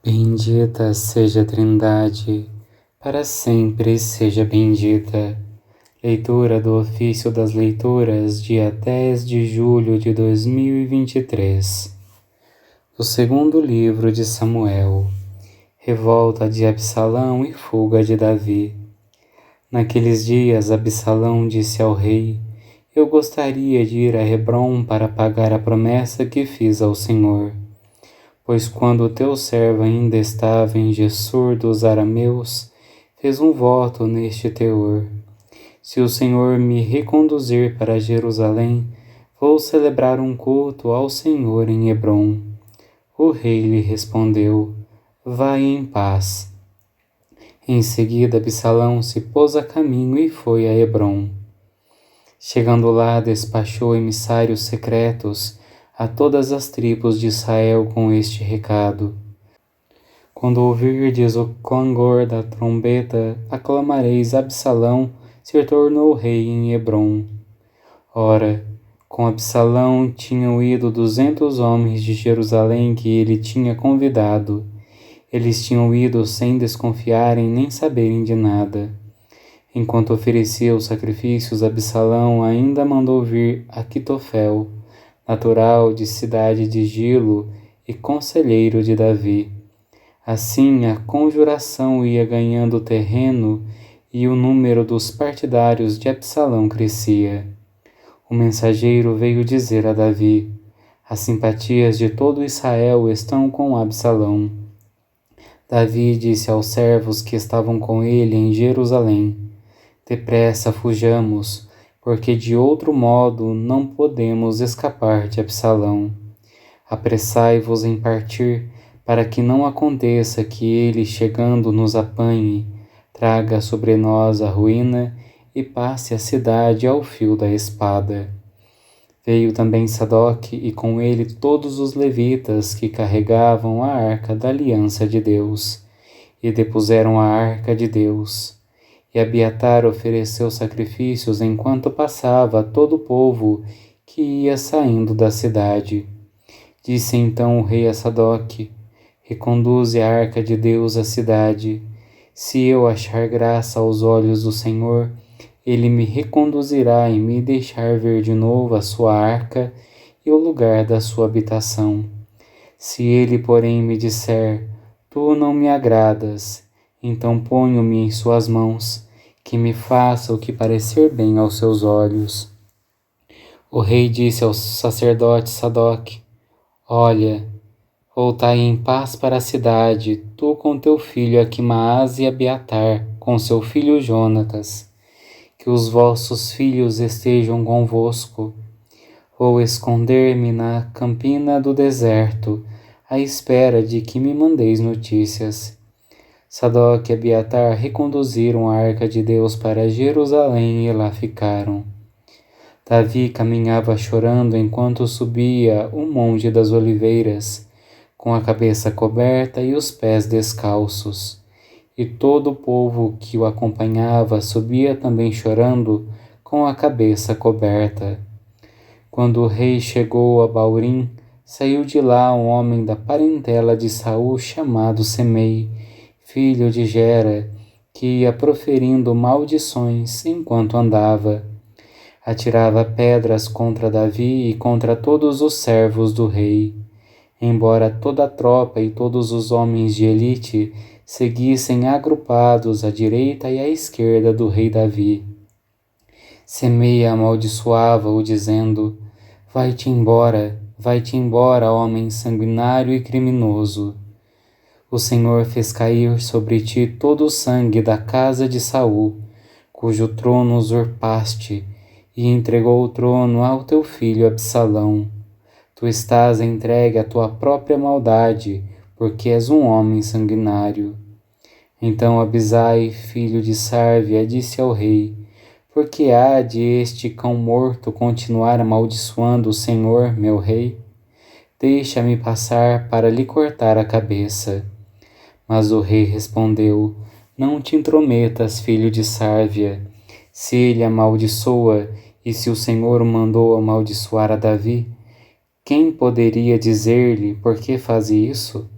Bendita seja a Trindade, para sempre seja bendita. Leitura do Ofício das Leituras, dia 10 de julho de 2023. Do segundo livro de Samuel. Revolta de Absalão e fuga de Davi. Naqueles dias, Absalão disse ao rei: Eu gostaria de ir a Hebrom para pagar a promessa que fiz ao Senhor. Pois quando o teu servo ainda estava em Gessur dos arameus, fez um voto neste teor: Se o Senhor me reconduzir para Jerusalém, vou celebrar um culto ao Senhor em Hebrom. O rei lhe respondeu: Vai em paz. Em seguida, Absalão se pôs a caminho e foi a Hebrom. Chegando lá, despachou emissários secretos a todas as tribos de Israel com este recado: Quando ouvirdes o clangor da trombeta, aclamareis: Absalão se tornou rei em Hebrom. Ora, com Absalão tinham ido 200 homens de Jerusalém que ele tinha convidado. Eles tinham ido sem desconfiarem nem saberem de nada. Enquanto oferecia os sacrifícios, Absalão ainda mandou vir Aquitofel, natural de cidade de Gilo e conselheiro de Davi. Assim, a conjuração ia ganhando terreno e o número dos partidários de Absalão crescia. O mensageiro veio dizer a Davi: As simpatias de todo Israel estão com Absalão. Davi disse aos servos que estavam com ele em Jerusalém: Depressa fujamos, porque de outro modo não podemos escapar de Absalão. Apressai-vos em partir, para que não aconteça que ele, chegando, nos apanhe, traga sobre nós a ruína e passe a cidade ao fio da espada. Veio também Sadoc e com ele todos os levitas que carregavam a arca da aliança de Deus, e depuseram a arca de Deus. E Abiatar ofereceu sacrifícios enquanto passava todo o povo que ia saindo da cidade. Disse então o rei a Sadoc: Reconduze a arca de Deus à cidade. Se eu achar graça aos olhos do Senhor, ele me reconduzirá e me deixar ver de novo a sua arca e o lugar da sua habitação. Se ele, porém, me disser: Tu não me agradas, então ponho-me em suas mãos, que me faça o que parecer bem aos seus olhos. O rei disse ao sacerdote Sadoc: Olha, voltai em paz para a cidade, tu com teu filho Aquimaás e Abiatar, com seu filho Jonatas. Que os vossos filhos estejam convosco. Vou esconder-me na campina do deserto, à espera de que me mandeis notícias. Sadoc e Abiatar reconduziram a arca de Deus para Jerusalém e lá ficaram. Davi caminhava chorando enquanto subia o Monte das Oliveiras, com a cabeça coberta e os pés descalços. E todo o povo que o acompanhava subia também chorando, com a cabeça coberta. Quando o rei chegou a Baurim, saiu de lá um homem da parentela de Saul chamado Semei, filho de Gera, que ia proferindo maldições enquanto andava. Atirava pedras contra Davi e contra todos os servos do rei. Embora toda a tropa e todos os homens de elite seguissem agrupados à direita e à esquerda do rei Davi. Semei amaldiçoava-o, dizendo: Vai-te embora, homem sanguinário e criminoso. O Senhor fez cair sobre ti todo o sangue da casa de Saul, cujo trono usurpaste, e entregou o trono ao teu filho Absalão. Tu estás entregue à tua própria maldade, porque és um homem sanguinário. Então Abisai, filho de Sárvia, disse ao rei: Por que há de este cão morto continuar amaldiçoando o Senhor, meu rei? Deixa-me passar para lhe cortar a cabeça. Mas o rei respondeu: Não te intrometas, filho de Sárvia. Se ele amaldiçoa, e se o Senhor o mandou amaldiçoar a Davi, quem poderia dizer-lhe por que faz isso?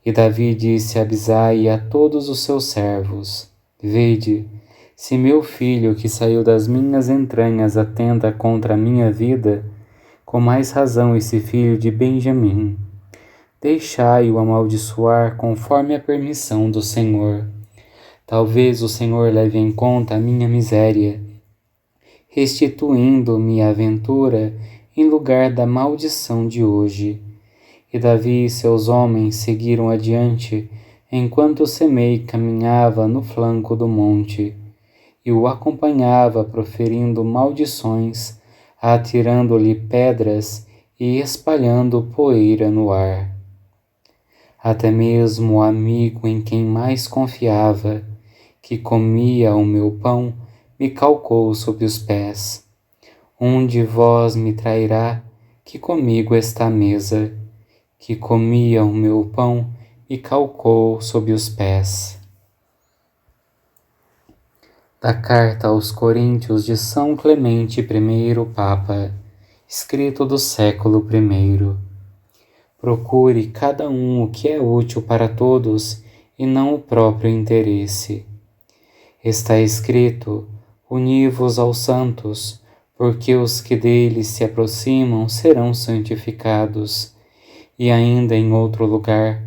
E Davi disse a Abisai e a todos os seus servos: Vede, se meu filho que saiu das minhas entranhas atenta contra a minha vida, com mais razão esse filho de Benjamim. Deixai-o amaldiçoar conforme a permissão do Senhor. Talvez o Senhor leve em conta a minha miséria, restituindo-me a ventura em lugar da maldição de hoje. E Davi e seus homens seguiram adiante, enquanto Semei caminhava no flanco do monte, e o acompanhava proferindo maldições, atirando-lhe pedras e espalhando poeira no ar. Até mesmo o amigo em quem mais confiava, que comia o meu pão, me calcou sob os pés. Um de vós me trairá, que comigo está à mesa, que comia o meu pão e calcou sob os pés. Da Carta aos Coríntios de São Clemente I, Papa, escrito do século I. Procure cada um o que é útil para todos e não o próprio interesse. Está escrito: uni-vos aos santos, porque os que deles se aproximam serão santificados. E ainda em outro lugar: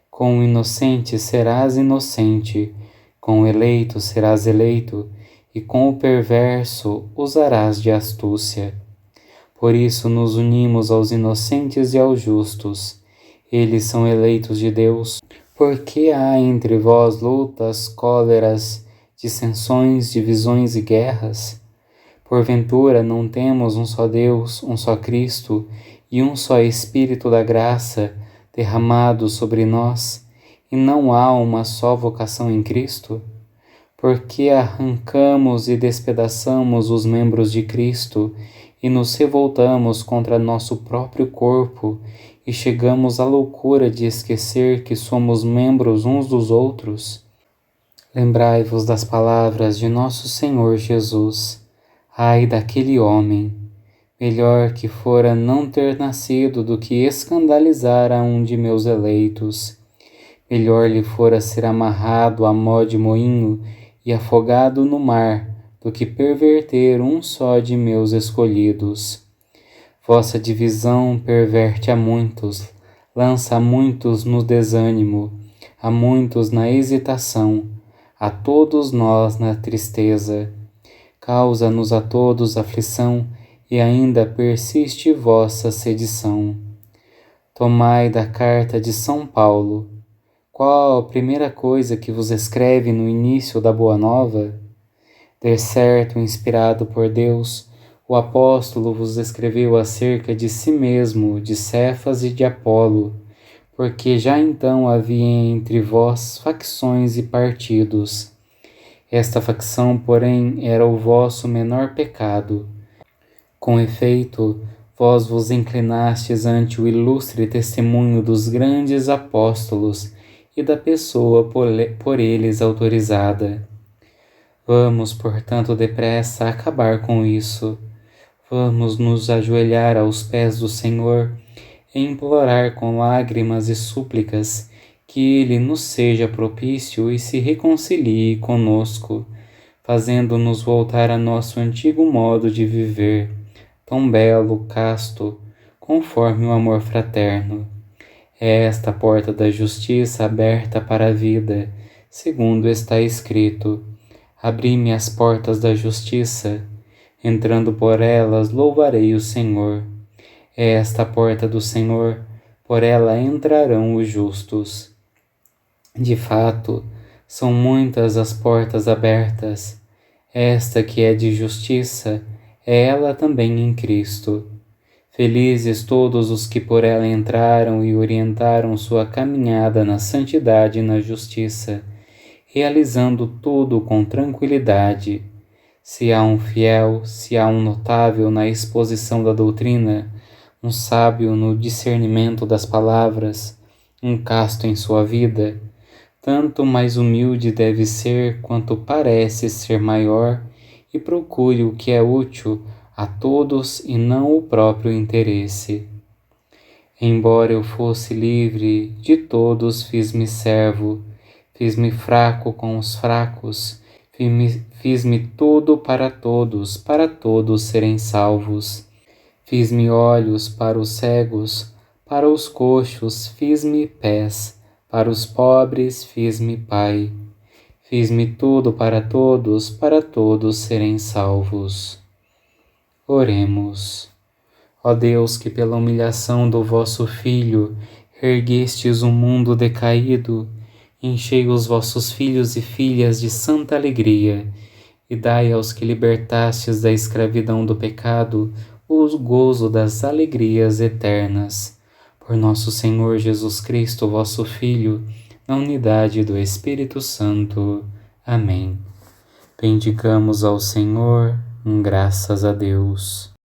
com o inocente serás inocente, com o eleito serás eleito, e com o perverso usarás de astúcia. Por isso nos unimos aos inocentes e aos justos. Eles são eleitos de Deus. Porque há entre vós lutas, cóleras, dissensões, divisões e guerras? Porventura não temos um só Deus, um só Cristo e um só Espírito da graça derramado sobre nós, e não há uma só vocação em Cristo? Porque arrancamos e despedaçamos os membros de Cristo e nos revoltamos contra nosso próprio corpo e chegamos à loucura de esquecer que somos membros uns dos outros? Lembrai-vos das palavras de nosso Senhor Jesus: ai daquele homem! Melhor que fora não ter nascido do que escandalizar a um de meus eleitos. Melhor lhe fora ser amarrado a mó de moinho e afogado no mar, do que perverter um só de meus escolhidos. Vossa divisão perverte a muitos, lança a muitos no desânimo, a muitos na hesitação, a todos nós na tristeza. Causa-nos a todos aflição, e ainda persiste vossa sedição. Tomai da carta de São Paulo. Qual a primeira coisa que vos escreve no início da Boa Nova? De certo, inspirado por Deus, o apóstolo vos escreveu acerca de si mesmo, de Cefas e de Apolo, porque já então havia entre vós facções e partidos. Esta facção, porém, era o vosso menor pecado. Com efeito, vós vos inclinastes ante o ilustre testemunho dos grandes apóstolos e da pessoa por eles autorizada. Vamos, portanto, depressa acabar com isso. Vamos nos ajoelhar aos pés do Senhor e implorar com lágrimas e súplicas que Ele nos seja propício e se reconcilie conosco, fazendo-nos voltar a nosso antigo modo de viver, tão belo, casto, conforme o amor fraterno. É esta a porta da justiça aberta para a vida, segundo está escrito: abri-me as portas da justiça, entrando por elas louvarei o Senhor. É esta a porta do Senhor, por ela entrarão os justos. De fato, são muitas as portas abertas. Esta que é de justiça, é ela também em Cristo. Felizes todos os que por ela entraram e orientaram sua caminhada na santidade e na justiça, realizando tudo com tranquilidade. Se há um fiel, se há um notável na exposição da doutrina, um sábio no discernimento das palavras, um casto em sua vida, tanto mais humilde deve ser quanto parece ser maior, e procure o que é útil a todos e não o próprio interesse. Embora eu fosse livre, de todos fiz-me servo, fiz-me fraco com os fracos, fiz-me tudo para todos serem salvos. Fiz-me olhos para os cegos, para os coxos fiz-me pés, para os pobres fiz-me pai. Fiz-me tudo para todos serem salvos. Oremos. Ó Deus, que pela humilhação do vosso Filho erguestes o mundo decaído, enchei os vossos filhos e filhas de santa alegria, e dai aos que libertastes da escravidão do pecado o gozo das alegrias eternas. Por nosso Senhor Jesus Cristo, vosso Filho, na unidade do Espírito Santo. Amém. Bendigamos ao Senhor, graças a Deus.